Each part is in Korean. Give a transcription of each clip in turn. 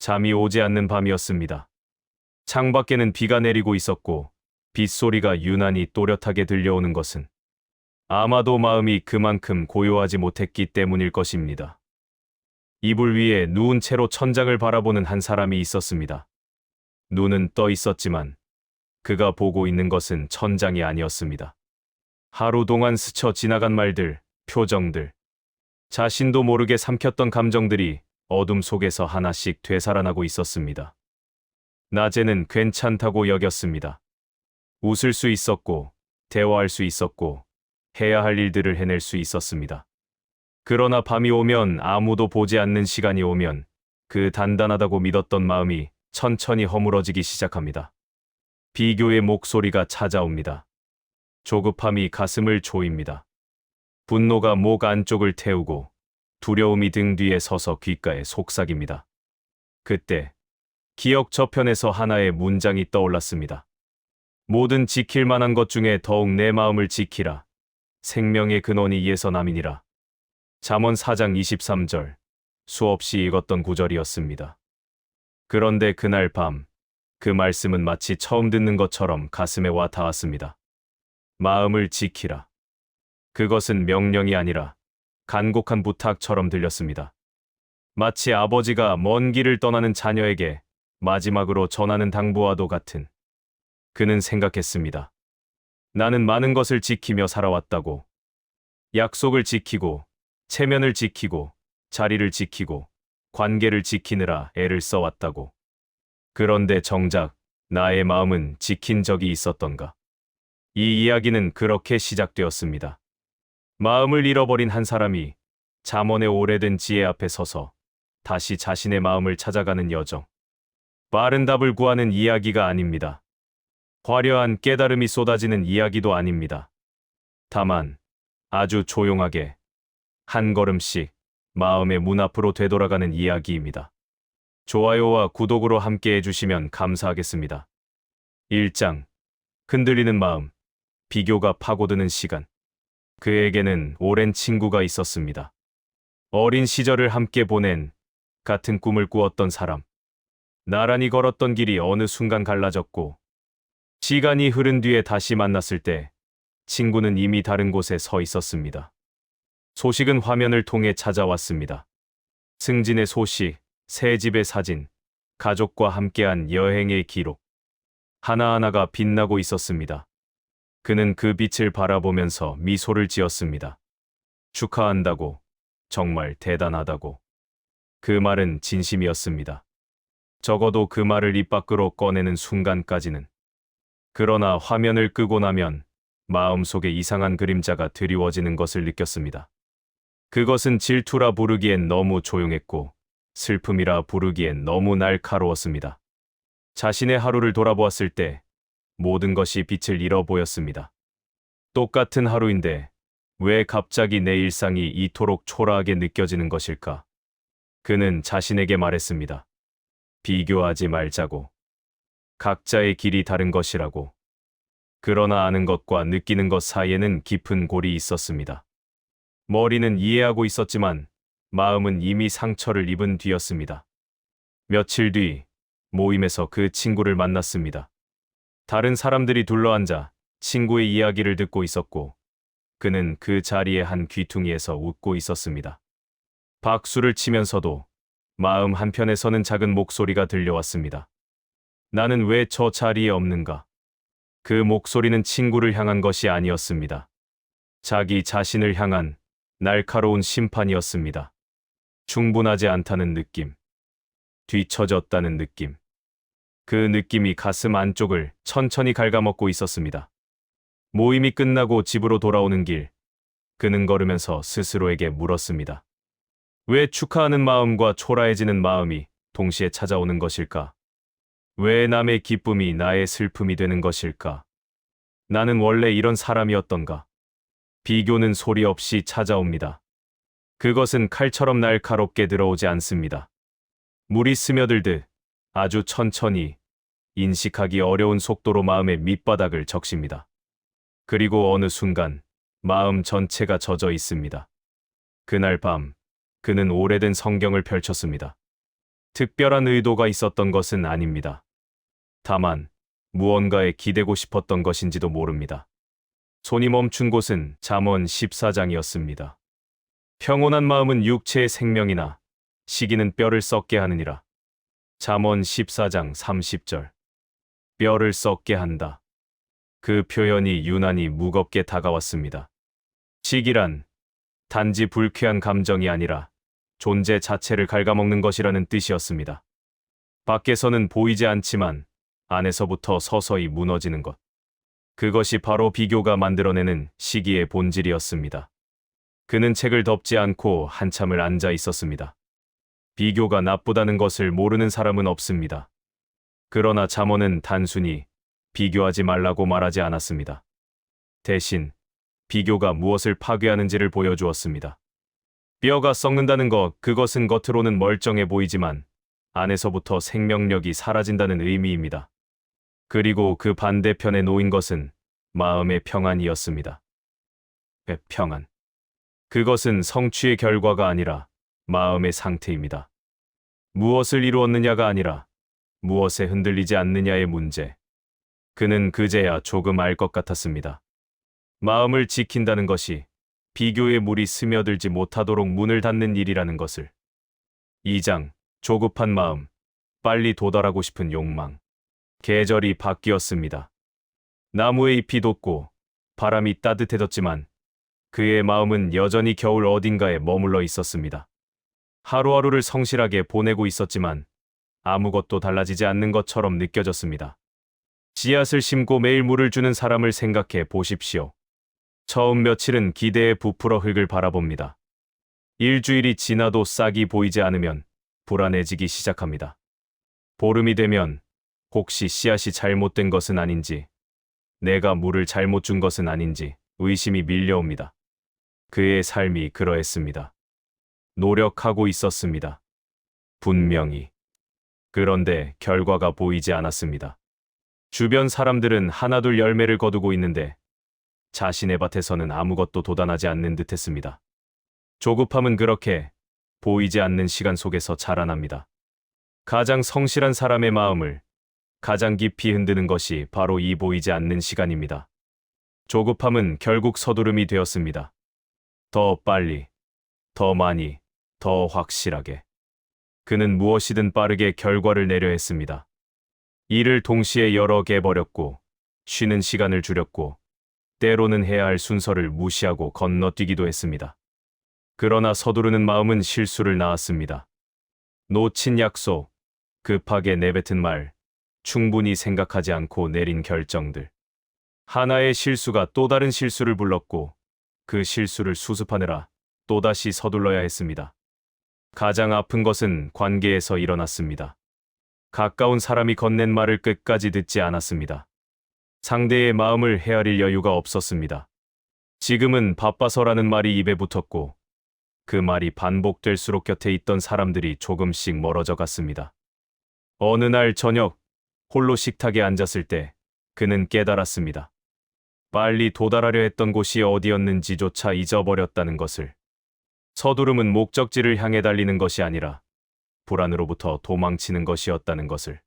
잠이 오지 않는 밤이었습니다. 창밖에는 비가 내리고 있었고 빗소리가 유난히 또렷하게 들려오는 것은 아마도 마음이 그만큼 고요하지 못했기 때문일 것입니다. 이불 위에 누운 채로 천장을 바라보는 한 사람이 있었습니다. 눈은 떠 있었지만 그가 보고 있는 것은 천장이 아니었습니다. 하루 동안 스쳐 지나간 말들, 표정들, 자신도 모르게 삼켰던 감정들이 어둠 속에서 하나씩 되살아나고 있었습니다. 낮에는 괜찮다고 여겼습니다. 웃을 수 있었고, 대화할 수 있었고, 해야 할 일들을 해낼 수 있었습니다. 그러나 밤이 오면, 아무도 보지 않는 시간이 오면 그 단단하다고 믿었던 마음이 천천히 허물어지기 시작합니다. 비교의 목소리가 찾아옵니다. 조급함이 가슴을 조입니다. 분노가 목 안쪽을 태우고 두려움이 등 뒤에 서서 귓가에 속삭입니다. 그때 기억 저편에서 하나의 문장이 떠올랐습니다. 모든 지킬 만한 것 중에 더욱 내 마음을 지키라. 생명의 근원이 이에서 남이니라. 잠언 4장 23절, 수없이 읽었던 구절이었습니다. 그런데 그날 밤, 그 말씀은 마치 처음 듣는 것처럼 가슴에 와 닿았습니다. 마음을 지키라. 그것은 명령이 아니라 간곡한 부탁처럼 들렸습니다. 마치 아버지가 먼 길을 떠나는 자녀에게 마지막으로 전하는 당부와도 같은. 그는 생각했습니다. 나는 많은 것을 지키며 살아왔다고. 약속을 지키고, 체면을 지키고, 자리를 지키고, 관계를 지키느라 애를 써왔다고. 그런데 정작 나의 마음은 지킨 적이 있었던가? 이 이야기는 그렇게 시작되었습니다. 마음을 잃어버린 한 사람이 잠언의 오래된 지혜 앞에 서서 다시 자신의 마음을 찾아가는 여정. 빠른 답을 구하는 이야기가 아닙니다. 화려한 깨달음이 쏟아지는 이야기도 아닙니다. 다만 아주 조용하게 한 걸음씩 마음의 문 앞으로 되돌아가는 이야기입니다. 좋아요와 구독으로 함께 해주시면 감사하겠습니다. 1장. 흔들리는 마음, 비교가 파고드는 시간. 그에게는 오랜 친구가 있었습니다. 어린 시절을 함께 보낸, 같은 꿈을 꾸었던 사람. 나란히 걸었던 길이 어느 순간 갈라졌고, 시간이 흐른 뒤에 다시 만났을 때 친구는 이미 다른 곳에 서 있었습니다. 소식은 화면을 통해 찾아왔습니다. 승진의 소식, 새 집의 사진, 가족과 함께한 여행의 기록. 하나하나가 빛나고 있었습니다. 그는 그 빛을 바라보면서 미소를 지었습니다. 축하한다고, 정말 대단하다고. 그 말은 진심이었습니다. 적어도 그 말을 입 밖으로 꺼내는 순간까지는. 그러나 화면을 끄고 나면 마음속에 이상한 그림자가 드리워지는 것을 느꼈습니다. 그것은 질투라 부르기엔 너무 조용했고 슬픔이라 부르기엔 너무 날카로웠습니다. 자신의 하루를 돌아보았을 때 모든 것이 빛을 잃어 보였습니다. 똑같은 하루인데 왜 갑자기 내 일상이 이토록 초라하게 느껴지는 것일까? 그는 자신에게 말했습니다. 비교하지 말자고. 각자의 길이 다른 것이라고. 그러나 아는 것과 느끼는 것 사이에는 깊은 골이 있었습니다. 머리는 이해하고 있었지만 마음은 이미 상처를 입은 뒤였습니다. 며칠 뒤 모임에서 그 친구를 만났습니다. 다른 사람들이 둘러앉아 친구의 이야기를 듣고 있었고 그는 그 자리의 한 귀퉁이에서 웃고 있었습니다. 박수를 치면서도 마음 한편에서는 작은 목소리가 들려왔습니다. 나는 왜 저 자리에 없는가? 그 목소리는 친구를 향한 것이 아니었습니다. 자기 자신을 향한 날카로운 심판이었습니다. 충분하지 않다는 느낌. 뒤처졌다는 느낌. 그 느낌이 가슴 안쪽을 천천히 갉아먹고 있었습니다. 모임이 끝나고 집으로 돌아오는 길, 그는 걸으면서 스스로에게 물었습니다. 왜 축하하는 마음과 초라해지는 마음이 동시에 찾아오는 것일까? 왜 남의 기쁨이 나의 슬픔이 되는 것일까? 나는 원래 이런 사람이었던가? 비교는 소리 없이 찾아옵니다. 그것은 칼처럼 날카롭게 들어오지 않습니다. 물이 스며들듯 아주 천천히 인식하기 어려운 속도로 마음의 밑바닥을 적십니다. 그리고 어느 순간 마음 전체가 젖어 있습니다. 그날 밤 그는 오래된 성경을 펼쳤습니다. 특별한 의도가 있었던 것은 아닙니다. 다만 무언가에 기대고 싶었던 것인지도 모릅니다. 손이 멈춘 곳은 잠언 14장이었습니다. 평온한 마음은 육체의 생명이나 시기는 뼈를 썩게 하느니라. 잠언 14장 30절. 뼈를 썩게 한다. 그 표현이 유난히 무겁게 다가왔습니다. 시기란 단지 불쾌한 감정이 아니라 존재 자체를 갉아먹는 것이라는 뜻이었습니다. 밖에서는 보이지 않지만 안에서부터 서서히 무너지는 것. 그것이 바로 비교가 만들어내는 시기의 본질이었습니다. 그는 책을 덮지 않고 한참을 앉아 있었습니다. 비교가 나쁘다는 것을 모르는 사람은 없습니다. 그러나 잠언은 단순히 비교하지 말라고 말하지 않았습니다. 대신 비교가 무엇을 파괴하는지를 보여주었습니다. 뼈가 썩는다는 것, 그것은 겉으로는 멀쩡해 보이지만 안에서부터 생명력이 사라진다는 의미입니다. 그리고 그 반대편에 놓인 것은 마음의 평안이었습니다. 평안. 그것은 성취의 결과가 아니라 마음의 상태입니다. 무엇을 이루었느냐가 아니라 무엇에 흔들리지 않느냐의 문제. 그는 그제야 조금 알 것 같았습니다. 마음을 지킨다는 것이 비교의 물이 스며들지 못하도록 문을 닫는 일이라는 것을. 2장. 조급한 마음. 빨리 도달하고 싶은 욕망. 계절이 바뀌었습니다. 나무의 잎이 돋고 바람이 따뜻해졌지만 그의 마음은 여전히 겨울 어딘가에 머물러 있었습니다. 하루하루를 성실하게 보내고 있었지만 아무것도 달라지지 않는 것처럼 느껴졌습니다. 씨앗을 심고 매일 물을 주는 사람을 생각해 보십시오. 처음 며칠은 기대에 부풀어 흙을 바라봅니다. 일주일이 지나도 싹이 보이지 않으면 불안해지기 시작합니다. 보름이 되면 혹시 씨앗이 잘못된 것은 아닌지, 내가 물을 잘못 준 것은 아닌지 의심이 밀려옵니다. 그의 삶이 그러했습니다. 노력하고 있었습니다. 분명히. 그런데 결과가 보이지 않았습니다. 주변 사람들은 하나둘 열매를 거두고 있는데 자신의 밭에서는 아무것도 돋아나지 않는 듯했습니다. 조급함은 그렇게 보이지 않는 시간 속에서 자라납니다. 가장 성실한 사람의 마음을 가장 깊이 흔드는 것이 바로 이 보이지 않는 시간입니다. 조급함은 결국 서두름이 되었습니다. 더 빨리, 더 많이, 더 확실하게. 그는 무엇이든 빠르게 결과를 내려 했습니다. 일을 동시에 여러 개 버렸고, 쉬는 시간을 줄였고, 때로는 해야 할 순서를 무시하고 건너뛰기도 했습니다. 그러나 서두르는 마음은 실수를 낳았습니다. 놓친 약속, 급하게 내뱉은 말, 충분히 생각하지 않고 내린 결정들. 하나의 실수가 또 다른 실수를 불렀고 그 실수를 수습하느라 또다시 서둘러야 했습니다. 가장 아픈 것은 관계에서 일어났습니다. 가까운 사람이 건넨 말을 끝까지 듣지 않았습니다. 상대의 마음을 헤아릴 여유가 없었습니다. 지금은 바빠서라는 말이 입에 붙었고 그 말이 반복될수록 곁에 있던 사람들이 조금씩 멀어져 갔습니다. 어느 날 저녁 홀로 식탁에 앉았을 때 그는 깨달았습니다. 빨리 도달하려 했던 곳이 어디였는지조차 잊어버렸다는 것을. 서두름은 목적지를 향해 달리는 것이 아니라 불안으로부터 도망치는 것이었다는 것을.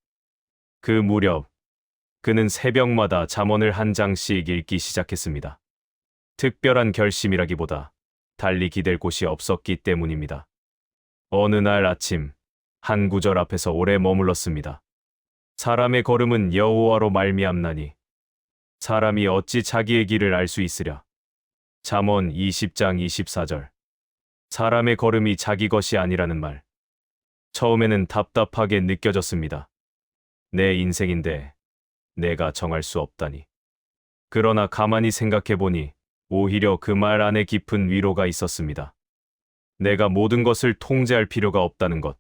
그 무렵 그는 새벽마다 잠언을 한 장씩 읽기 시작했습니다. 특별한 결심이라기보다 달리 기댈 곳이 없었기 때문입니다. 어느 날 아침 한 구절 앞에서 오래 머물렀습니다. 사람의 걸음은 여호와로 말미암나니 사람이 어찌 자기의 길을 알 수 있으랴. 잠언 20장 24절. 사람의 걸음이 자기 것이 아니라는 말. 처음에는 답답하게 느껴졌습니다. 내 인생인데 내가 정할 수 없다니. 그러나 가만히 생각해보니 오히려 그 말 안에 깊은 위로가 있었습니다. 내가 모든 것을 통제할 필요가 없다는 것.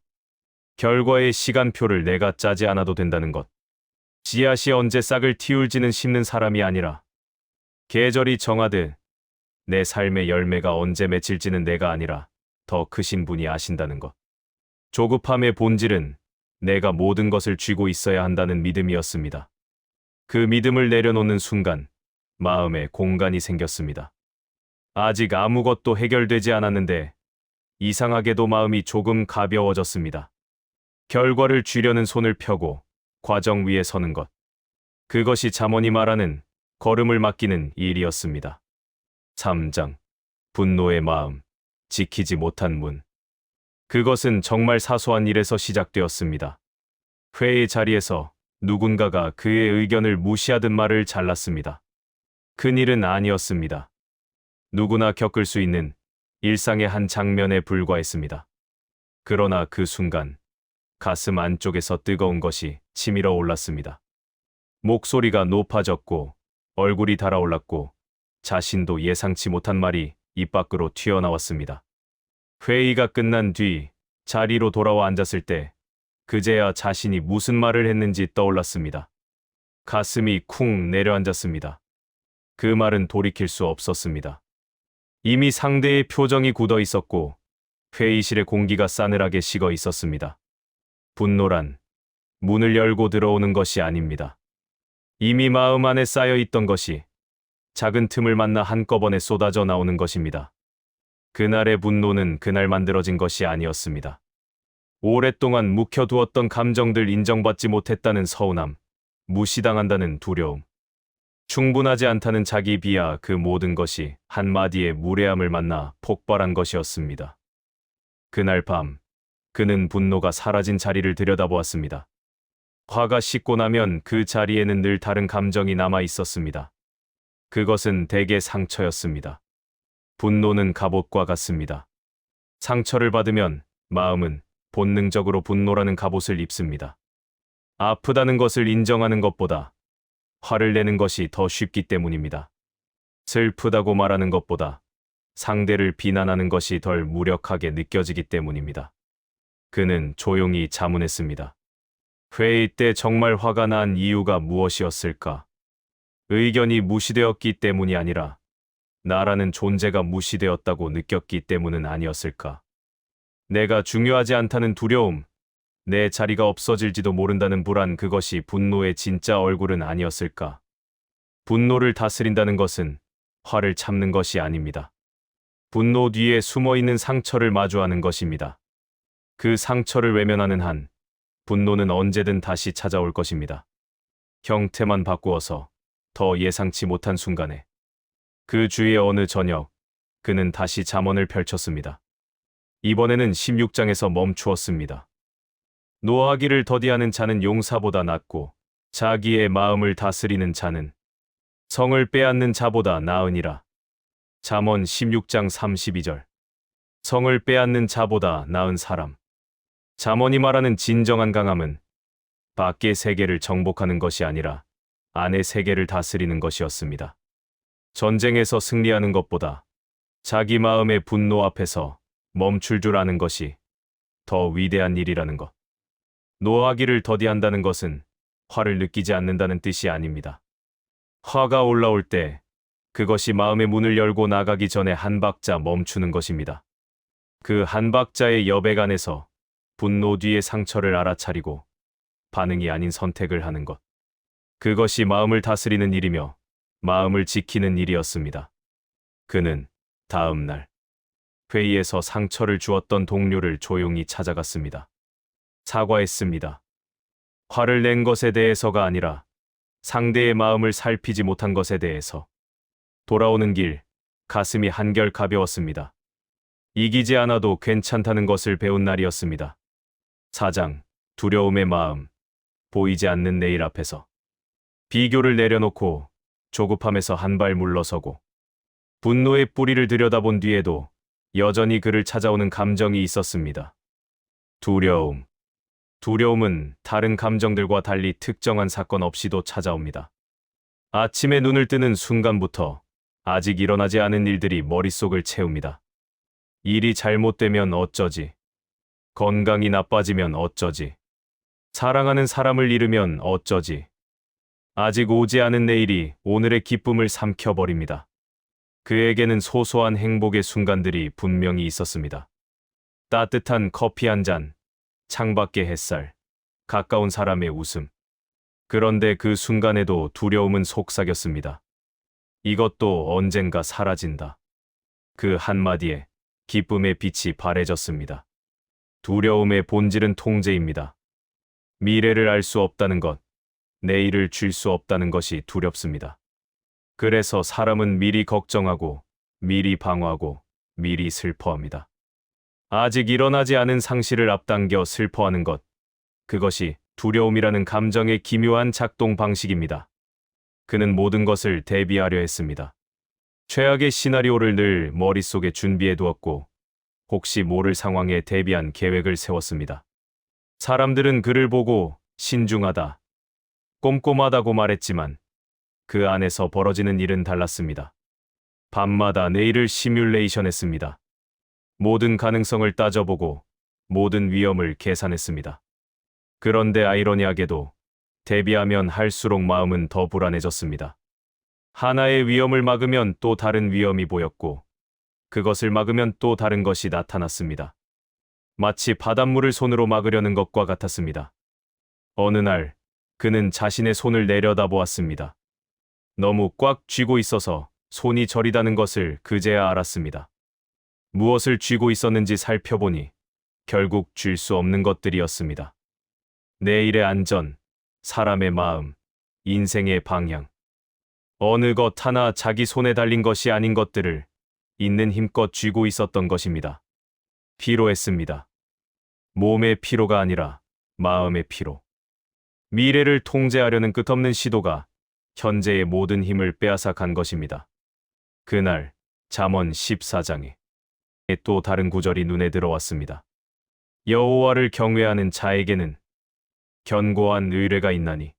결과의 시간표를 내가 짜지 않아도 된다는 것. 씨앗이 언제 싹을 틔울지는 심는 사람이 아니라 계절이 정하듯 내 삶의 열매가 언제 맺힐지는 내가 아니라 더 크신 분이 아신다는 것. 조급함의 본질은 내가 모든 것을 쥐고 있어야 한다는 믿음이었습니다. 그 믿음을 내려놓는 순간 마음에 공간이 생겼습니다. 아직 아무것도 해결되지 않았는데 이상하게도 마음이 조금 가벼워졌습니다. 결과를 쥐려는 손을 펴고 과정 위에 서는 것. 그것이 잠언이 말하는 걸음을 맡기는 일이었습니다. 3장. 분노의 마음, 지키지 못한 문. 그것은 정말 사소한 일에서 시작되었습니다. 회의 자리에서 누군가가 그의 의견을 무시하듯 말을 잘랐습니다. 큰일은 아니었습니다. 누구나 겪을 수 있는 일상의 한 장면에 불과했습니다. 그러나 그 순간 가슴 안쪽에서 뜨거운 것이 치밀어 올랐습니다. 목소리가 높아졌고 얼굴이 달아올랐고 자신도 예상치 못한 말이 입 밖으로 튀어나왔습니다. 회의가 끝난 뒤 자리로 돌아와 앉았을 때 그제야 자신이 무슨 말을 했는지 떠올랐습니다. 가슴이 쿵 내려앉았습니다. 그 말은 돌이킬 수 없었습니다. 이미 상대의 표정이 굳어 있었고 회의실의 공기가 싸늘하게 식어 있었습니다. 분노란 문을 열고 들어오는 것이 아닙니다. 이미 마음 안에 쌓여 있던 것이 작은 틈을 만나 한꺼번에 쏟아져 나오는 것입니다. 그날의 분노는 그날 만들어진 것이 아니었습니다. 오랫동안 묵혀두었던 감정들, 인정받지 못했다는 서운함, 무시당한다는 두려움, 충분하지 않다는 자기 비하, 그 모든 것이 한마디의 무례함을 만나 폭발한 것이었습니다. 그날 밤 그는 분노가 사라진 자리를 들여다보았습니다. 화가 식고 나면 그 자리에는 늘 다른 감정이 남아 있었습니다. 그것은 대개 상처였습니다. 분노는 갑옷과 같습니다. 상처를 받으면 마음은 본능적으로 분노라는 갑옷을 입습니다. 아프다는 것을 인정하는 것보다 화를 내는 것이 더 쉽기 때문입니다. 슬프다고 말하는 것보다 상대를 비난하는 것이 덜 무력하게 느껴지기 때문입니다. 그는 조용히 자문했습니다. 회의 때 정말 화가 난 이유가 무엇이었을까? 의견이 무시되었기 때문이 아니라 나라는 존재가 무시되었다고 느꼈기 때문은 아니었을까? 내가 중요하지 않다는 두려움, 내 자리가 없어질지도 모른다는 불안, 그것이 분노의 진짜 얼굴은 아니었을까? 분노를 다스린다는 것은 화를 참는 것이 아닙니다. 분노 뒤에 숨어있는 상처를 마주하는 것입니다. 그 상처를 외면하는 한 분노는 언제든 다시 찾아올 것입니다. 형태만 바꾸어서 더 예상치 못한 순간에 그 주의 어느 저녁 그는 다시 잠언을 펼쳤습니다. 이번에는 16장에서 멈추었습니다. 노하기를 더디하는 자는 용사보다 낫고 자기의 마음을 다스리는 자는 성을 빼앗는 자보다 나으니라. 잠언 16장 32절. 성을 빼앗는 자보다 나은 사람. 잠언이 말하는 진정한 강함은 밖의 세계를 정복하는 것이 아니라 안의 세계를 다스리는 것이었습니다. 전쟁에서 승리하는 것보다 자기 마음의 분노 앞에서 멈출 줄 아는 것이 더 위대한 일이라는 것. 노하기를 더디한다는 것은 화를 느끼지 않는다는 뜻이 아닙니다. 화가 올라올 때 그것이 마음의 문을 열고 나가기 전에 한 박자 멈추는 것입니다. 그 한 박자의 여백 안에서 분노 뒤의 상처를 알아차리고 반응이 아닌 선택을 하는 것. 그것이 마음을 다스리는 일이며 마음을 지키는 일이었습니다. 그는 다음 날 회의에서 상처를 주었던 동료를 조용히 찾아갔습니다. 사과했습니다. 화를 낸 것에 대해서가 아니라 상대의 마음을 살피지 못한 것에 대해서. 돌아오는 길 가슴이 한결 가벼웠습니다. 이기지 않아도 괜찮다는 것을 배운 날이었습니다. 4장. 두려움의 마음. 보이지 않는 내일 앞에서 비교를 내려놓고 조급함에서 한 발 물러서고 분노의 뿌리를 들여다본 뒤에도 여전히 그를 찾아오는 감정이 있었습니다. 두려움. 두려움은 다른 감정들과 달리 특정한 사건 없이도 찾아옵니다. 아침에 눈을 뜨는 순간부터 아직 일어나지 않은 일들이 머릿속을 채웁니다. 일이 잘못되면 어쩌지? 건강이 나빠지면 어쩌지? 사랑하는 사람을 잃으면 어쩌지? 아직 오지 않은 내일이 오늘의 기쁨을 삼켜버립니다. 그에게는 소소한 행복의 순간들이 분명히 있었습니다. 따뜻한 커피 한 잔, 창밖의 햇살, 가까운 사람의 웃음. 그런데 그 순간에도 두려움은 속삭였습니다. 이것도 언젠가 사라진다. 그 한마디에 기쁨의 빛이 바래졌습니다. 두려움의 본질은 통제입니다. 미래를 알 수 없다는 것, 내일을 쥘 수 없다는 것이 두렵습니다. 그래서 사람은 미리 걱정하고, 미리 방어하고, 미리 슬퍼합니다. 아직 일어나지 않은 상실을 앞당겨 슬퍼하는 것, 그것이 두려움이라는 감정의 기묘한 작동 방식입니다. 그는 모든 것을 대비하려 했습니다. 최악의 시나리오를 늘 머릿속에 준비해 두었고, 혹시 모를 상황에 대비한 계획을 세웠습니다. 사람들은 그를 보고 신중하다, 꼼꼼하다고 말했지만 그 안에서 벌어지는 일은 달랐습니다. 밤마다 내일을 시뮬레이션했습니다. 모든 가능성을 따져보고 모든 위험을 계산했습니다. 그런데 아이러니하게도 대비하면 할수록 마음은 더 불안해졌습니다. 하나의 위험을 막으면 또 다른 위험이 보였고, 그것을 막으면 또 다른 것이 나타났습니다. 마치 바닷물을 손으로 막으려는 것과 같았습니다. 어느 날, 그는 자신의 손을 내려다보았습니다. 너무 꽉 쥐고 있어서 손이 저리다는 것을 그제야 알았습니다. 무엇을 쥐고 있었는지 살펴보니 결국 쥘 수 없는 것들이었습니다. 내일의 안전, 사람의 마음, 인생의 방향. 어느 것 하나 자기 손에 달린 것이 아닌 것들을 있는 힘껏 쥐고 있었던 것입니다. 피로했습니다. 몸의 피로가 아니라 마음의 피로. 미래를 통제하려는 끝없는 시도가 현재의 모든 힘을 빼앗아 간 것입니다. 그날 잠언 14장에 또 다른 구절이 눈에 들어왔습니다. 여호와를 경외하는 자에게는 견고한 의뢰가 있나니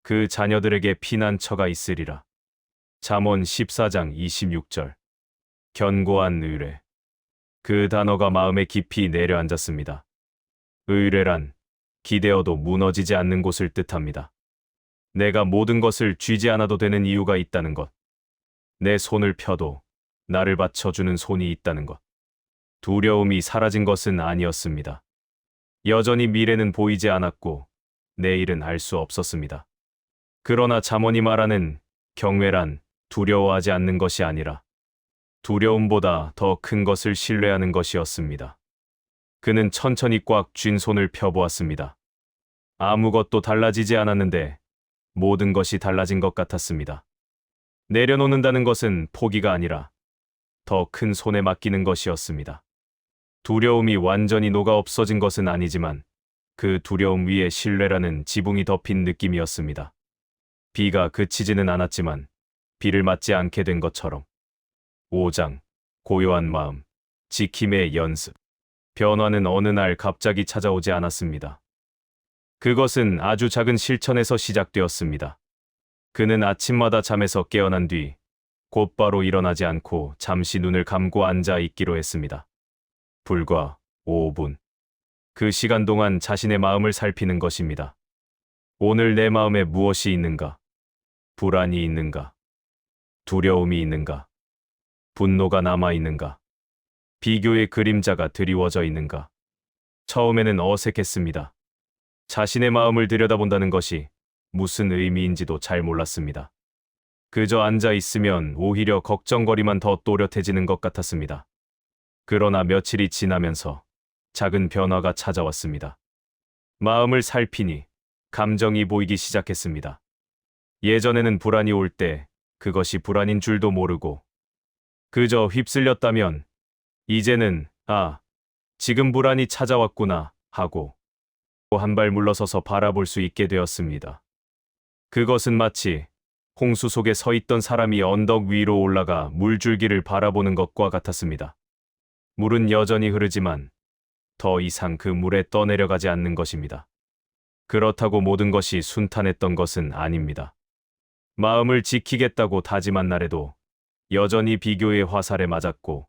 그 자녀들에게 피난처가 있으리라. 잠언 14장 26절. 견고한 의뢰. 그 단어가 마음에 깊이 내려앉았습니다. 의뢰란 기대어도 무너지지 않는 곳을 뜻합니다. 내가 모든 것을 쥐지 않아도 되는 이유가 있다는 것. 내 손을 펴도 나를 받쳐주는 손이 있다는 것. 두려움이 사라진 것은 아니었습니다. 여전히 미래는 보이지 않았고 내일은 알 수 없었습니다. 그러나 잠언이 말하는 경외란 두려워하지 않는 것이 아니라 두려움보다 더 큰 것을 신뢰하는 것이었습니다. 그는 천천히 꽉 쥔 손을 펴보았습니다. 아무것도 달라지지 않았는데 모든 것이 달라진 것 같았습니다. 내려놓는다는 것은 포기가 아니라 더 큰 손에 맡기는 것이었습니다. 두려움이 완전히 녹아 없어진 것은 아니지만 그 두려움 위에 신뢰라는 지붕이 덮인 느낌이었습니다. 비가 그치지는 않았지만 비를 맞지 않게 된 것처럼. 5장. 고요한 마음. 지킴의 연습. 변화는 어느 날 갑자기 찾아오지 않았습니다. 그것은 아주 작은 실천에서 시작되었습니다. 그는 아침마다 잠에서 깨어난 뒤 곧바로 일어나지 않고 잠시 눈을 감고 앉아 있기로 했습니다. 불과 5분. 그 시간 동안 자신의 마음을 살피는 것입니다. 오늘 내 마음에 무엇이 있는가? 불안이 있는가? 두려움이 있는가? 분노가 남아 있는가? 비교의 그림자가 드리워져 있는가? 처음에는 어색했습니다. 자신의 마음을 들여다본다는 것이 무슨 의미인지도 잘 몰랐습니다. 그저 앉아 있으면 오히려 걱정거리만 더 또렷해지는 것 같았습니다. 그러나 며칠이 지나면서 작은 변화가 찾아왔습니다. 마음을 살피니 감정이 보이기 시작했습니다. 예전에는 불안이 올 때 그것이 불안인 줄도 모르고 그저 휩쓸렸다면 이제는 지금 불안이 찾아왔구나 하고 한 발 물러서서 바라볼 수 있게 되었습니다. 그것은 마치 홍수 속에 서 있던 사람이 언덕 위로 올라가 물줄기를 바라보는 것과 같았습니다. 물은 여전히 흐르지만 더 이상 그 물에 떠내려가지 않는 것입니다. 그렇다고 모든 것이 순탄했던 것은 아닙니다. 마음을 지키겠다고 다짐한 날에도 여전히 비교의 화살에 맞았고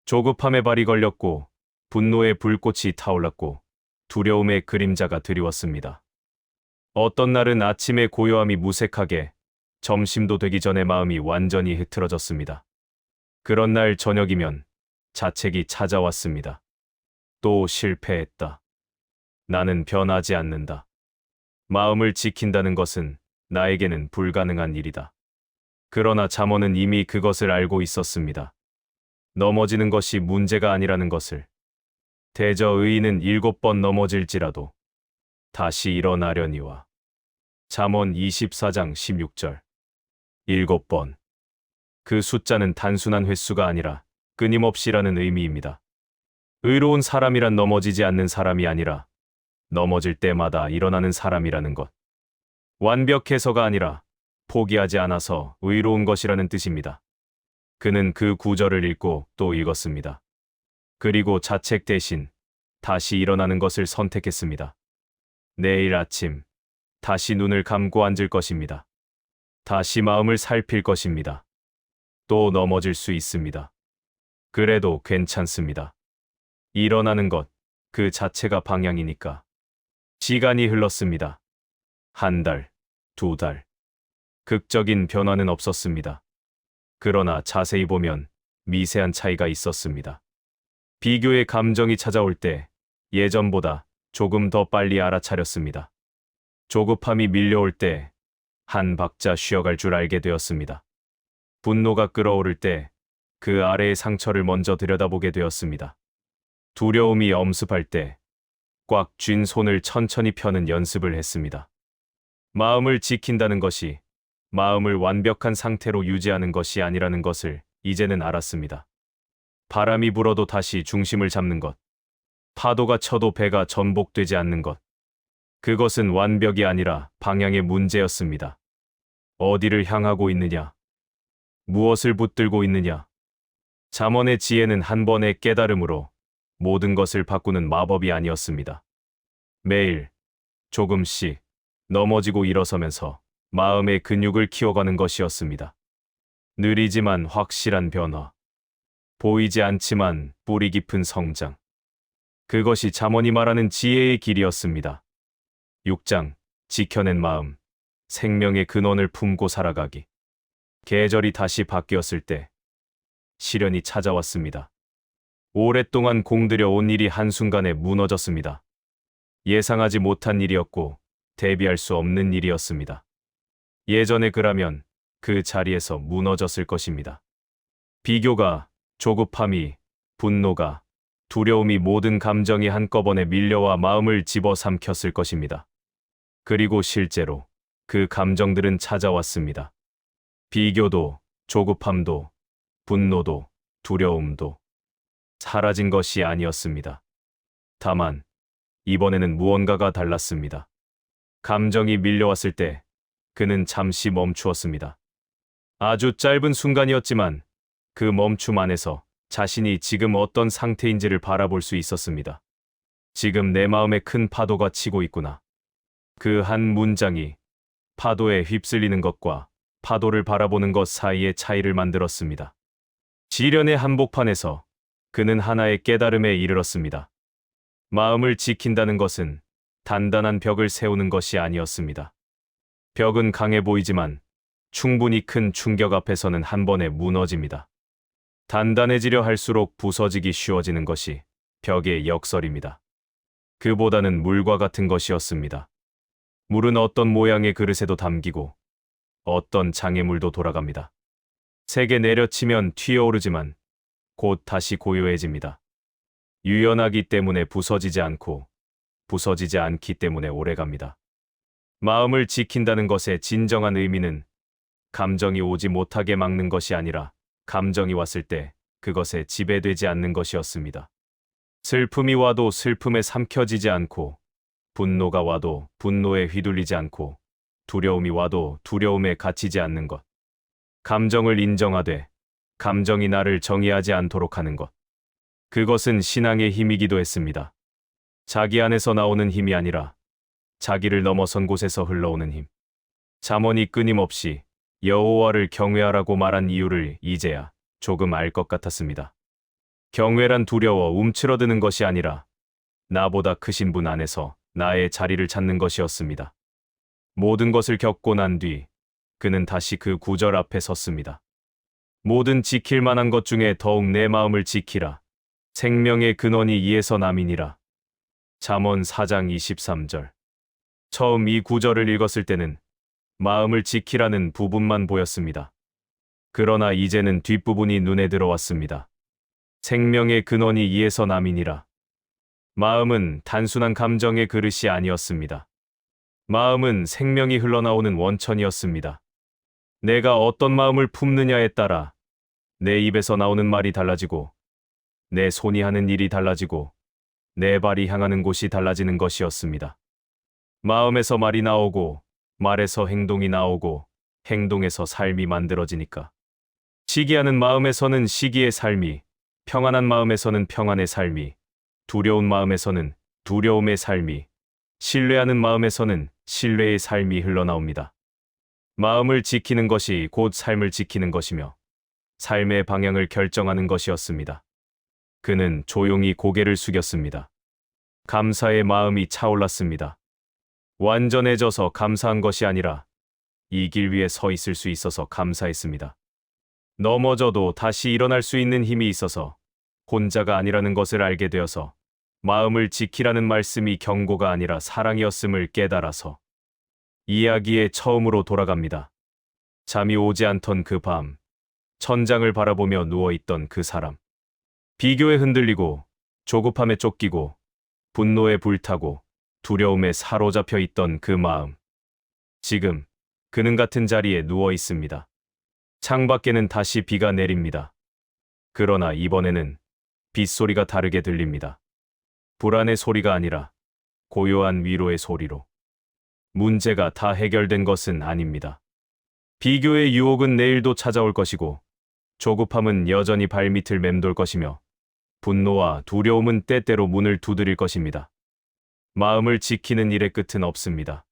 조급함에 발이 걸렸고 분노의 불꽃이 타올랐고 두려움의 그림자가 드리웠습니다. 어떤 날은 아침의 고요함이 무색하게 점심도 되기 전에 마음이 완전히 흐트러졌습니다. 그런 날 저녁이면 자책이 찾아왔습니다. 또 실패했다. 나는 변하지 않는다. 마음을 지킨다는 것은 나에게는 불가능한 일이다. 그러나 잠언은 이미 그것을 알고 있었습니다. 넘어지는 것이 문제가 아니라는 것을. 대저 의인은 7번 넘어질지라도 다시 일어나려니와. 잠언 24장 16절. 7번. 그 숫자는 단순한 횟수가 아니라 끊임없이라는 의미입니다. 의로운 사람이란 넘어지지 않는 사람이 아니라 넘어질 때마다 일어나는 사람이라는 것. 완벽해서가 아니라 포기하지 않아서 의로운 것이라는 뜻입니다. 그는 그 구절을 읽고 또 읽었습니다. 그리고 자책 대신 다시 일어나는 것을 선택했습니다. 내일 아침 다시 눈을 감고 앉을 것입니다. 다시 마음을 살필 것입니다. 또 넘어질 수 있습니다. 그래도 괜찮습니다. 일어나는 것, 그 자체가 방향이니까. 시간이 흘렀습니다. 1달, 2달. 극적인 변화는 없었습니다. 그러나 자세히 보면 미세한 차이가 있었습니다. 비교의 감정이 찾아올 때 예전보다 조금 더 빨리 알아차렸습니다. 조급함이 밀려올 때 한 박자 쉬어갈 줄 알게 되었습니다. 분노가 끓어오를 때 그 아래의 상처를 먼저 들여다보게 되었습니다. 두려움이 엄습할 때 꽉 쥔 손을 천천히 펴는 연습을 했습니다. 마음을 지킨다는 것이 마음을 완벽한 상태로 유지하는 것이 아니라는 것을 이제는 알았습니다. 바람이 불어도 다시 중심을 잡는 것, 파도가 쳐도 배가 전복되지 않는 것, 그것은 완벽이 아니라 방향의 문제였습니다. 어디를 향하고 있느냐? 무엇을 붙들고 있느냐? 잠언의 지혜는 한 번의 깨달음으로 모든 것을 바꾸는 마법이 아니었습니다. 매일 조금씩 넘어지고 일어서면서 마음의 근육을 키워가는 것이었습니다. 느리지만 확실한 변화. 보이지 않지만 뿌리 깊은 성장. 그것이 잠언이 말하는 지혜의 길이었습니다. 6장, 지켜낸 마음. 생명의 근원을 품고 살아가기. 계절이 다시 바뀌었을 때 시련이 찾아왔습니다. 오랫동안 공들여 온 일이 한순간에 무너졌습니다. 예상하지 못한 일이었고 대비할 수 없는 일이었습니다. 예전에 그라면 그 자리에서 무너졌을 것입니다. 비교가, 조급함이, 분노가, 두려움이 모든 감정이 한꺼번에 밀려와 마음을 집어삼켰을 것입니다. 그리고 실제로 그 감정들은 찾아왔습니다. 비교도, 조급함도, 분노도, 두려움도 사라진 것이 아니었습니다. 다만 이번에는 무언가가 달랐습니다. 감정이 밀려왔을 때 그는 잠시 멈추었습니다. 아주 짧은 순간이었지만 그 멈춤 안에서 자신이 지금 어떤 상태인지를 바라볼 수 있었습니다. 지금 내 마음에 큰 파도가 치고 있구나. 그 한 문장이 파도에 휩쓸리는 것과 파도를 바라보는 것 사이의 차이를 만들었습니다. 시련의 한복판에서 그는 하나의 깨달음에 이르렀습니다. 마음을 지킨다는 것은 단단한 벽을 세우는 것이 아니었습니다. 벽은 강해 보이지만 충분히 큰 충격 앞에서는 한 번에 무너집니다. 단단해지려 할수록 부서지기 쉬워지는 것이 벽의 역설입니다. 그보다는 물과 같은 것이었습니다. 물은 어떤 모양의 그릇에도 담기고 어떤 장애물도 돌아갑니다. 세게 내려치면 튀어오르지만 곧 다시 고요해집니다. 유연하기 때문에 부서지지 않고 부서지지 않기 때문에 오래갑니다. 마음을 지킨다는 것의 진정한 의미는 감정이 오지 못하게 막는 것이 아니라 감정이 왔을 때 그것에 지배되지 않는 것이었습니다. 슬픔이 와도 슬픔에 삼켜지지 않고 분노가 와도 분노에 휘둘리지 않고 두려움이 와도 두려움에 갇히지 않는 것. 감정을 인정하되 감정이 나를 정의하지 않도록 하는 것. 그것은 신앙의 힘이기도 했습니다. 자기 안에서 나오는 힘이 아니라 자기를 넘어선 곳에서 흘러오는 힘. 잠언이 끊임없이 여호와를 경외하라고 말한 이유를 이제야 조금 알 것 같았습니다. 경외란 두려워 움츠러드는 것이 아니라 나보다 크신 분 안에서 나의 자리를 찾는 것이었습니다. 모든 것을 겪고 난 뒤 그는 다시 그 구절 앞에 섰습니다. 모든 지킬 만한 것 중에 더욱 내 마음을 지키라. 생명의 근원이 이에서 남이니라. 잠언 4장 23절. 처음 이 구절을 읽었을 때는 마음을 지키라는 부분만 보였습니다. 그러나 이제는 뒷부분이 눈에 들어왔습니다. 생명의 근원이 이에서 남이니라. 마음은 단순한 감정의 그릇이 아니었습니다. 마음은 생명이 흘러나오는 원천이었습니다. 내가 어떤 마음을 품느냐에 따라 내 입에서 나오는 말이 달라지고, 내 손이 하는 일이 달라지고, 내 발이 향하는 곳이 달라지는 것이었습니다. 마음에서 말이 나오고, 말에서 행동이 나오고, 행동에서 삶이 만들어지니까. 시기하는 마음에서는 시기의 삶이, 평안한 마음에서는 평안의 삶이, 두려운 마음에서는 두려움의 삶이, 신뢰하는 마음에서는 신뢰의 삶이 흘러나옵니다. 마음을 지키는 것이 곧 삶을 지키는 것이며 삶의 방향을 결정하는 것이었습니다. 그는 조용히 고개를 숙였습니다. 감사의 마음이 차올랐습니다. 완전해져서 감사한 것이 아니라 이 길 위에 서 있을 수 있어서 감사했습니다. 넘어져도 다시 일어날 수 있는 힘이 있어서, 혼자가 아니라는 것을 알게 되어서, 마음을 지키라는 말씀이 경고가 아니라 사랑이었음을 깨달아서 이야기에 처음으로 돌아갑니다. 잠이 오지 않던 그 밤, 천장을 바라보며 누워있던 그 사람. 비교에 흔들리고, 조급함에 쫓기고, 분노에 불타고, 두려움에 사로잡혀 있던 그 마음. 지금 그는 같은 자리에 누워 있습니다. 창밖에는 다시 비가 내립니다. 그러나 이번에는 빗소리가 다르게 들립니다. 불안의 소리가 아니라 고요한 위로의 소리로. 문제가 다 해결된 것은 아닙니다. 비교의 유혹은 내일도 찾아올 것이고, 조급함은 여전히 발밑을 맴돌 것이며, 분노와 두려움은 때때로 문을 두드릴 것입니다. 마음을 지키는 일의 끝은 없습니다.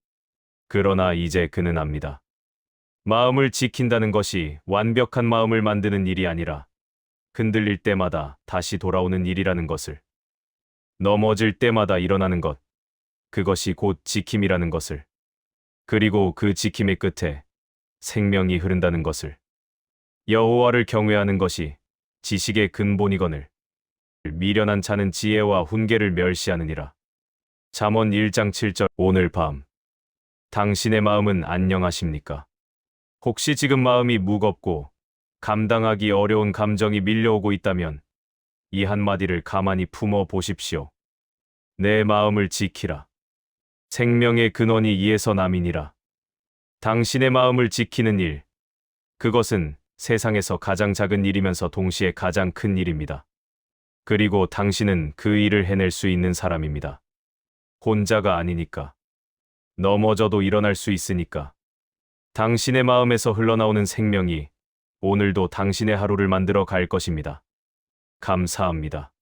그러나 이제 그는 압니다. 마음을 지킨다는 것이 완벽한 마음을 만드는 일이 아니라 흔들릴 때마다 다시 돌아오는 일이라는 것을, 넘어질 때마다 일어나는 것, 그것이 곧 지킴이라는 것을, 그리고 그 지킴의 끝에 생명이 흐른다는 것을, 여호와를 경외하는 것이 지식의 근본이거늘 미련한 자는 지혜와 훈계를 멸시하느니라. 잠언 1장 7절. 오늘 밤 당신의 마음은 안녕하십니까? 혹시 지금 마음이 무겁고 감당하기 어려운 감정이 밀려오고 있다면 이 한마디를 가만히 품어 보십시오. 내 마음을 지키라. 생명의 근원이 이에서 남이니라. 당신의 마음을 지키는 일, 그것은 세상에서 가장 작은 일이면서 동시에 가장 큰 일입니다. 그리고 당신은 그 일을 해낼 수 있는 사람입니다. 혼자가 아니니까. 넘어져도 일어날 수 있으니까. 당신의 마음에서 흘러나오는 생명이 오늘도 당신의 하루를 만들어 갈 것입니다. 감사합니다.